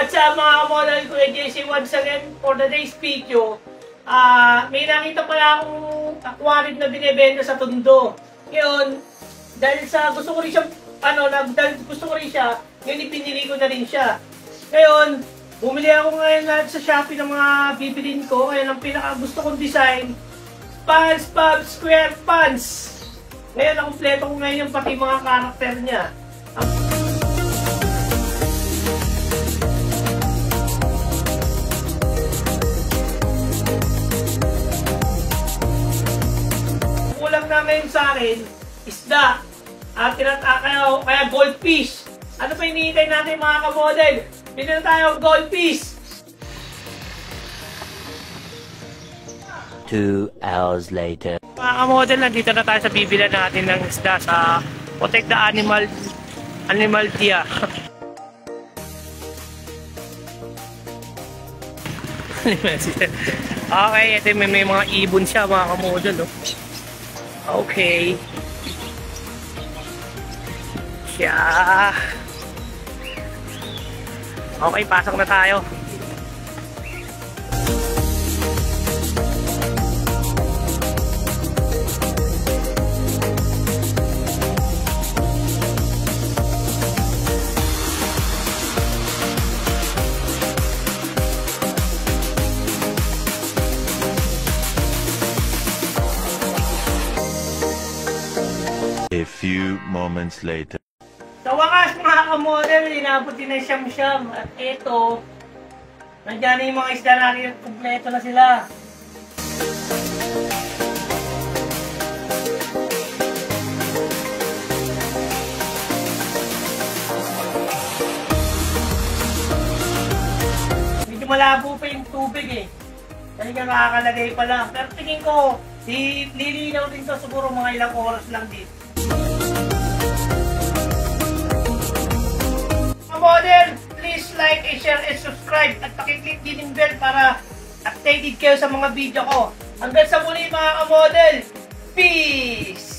What's up mga kamodel, Kuya JC once again for today's video. May nakita pala akong aquarium na binibenta sa Tondo. Ngayon, dahil sa gusto ko rin siya, ngayon ipinili ko na rin siya. Ngayon, bumili ako ngayon sa Shopee ng mga bibilin ko. Ngayon, ang pinaka gusto kong design, SpongeBob SquarePants. Ngayon, nakumpleto ko ngayon yung pati mga karakter niya. Na ngayon sa akin, isda. Kaya goldfish. Ano pa hinihintay natin mga kamodel? Bili na tayo goldfish. 2 hours later. Mga kamodel, nandito na tayo sa bibilan natin ng isda sa Protect the Animal Dia. Okay, ito may mga ibon siya mga kamodel. Okay. Yeah. Okay, pasok na tayo. A few moments later. Sa wakas mga kamodel, inabot din ng siyam-siyam. At eto, nandiyan na yung mga isda natin, kumpleto na sila. Medyo malabo pa yung tubig eh. Talaga nakakalagay pa lang. Pero tingin ko, lilinaw din to siguro mga ilang oras lang din. Model, please like, share, and subscribe at pakiclick din yung bell para updated kayo sa mga video ko. Hanggang sa muli mga kamodel, peace!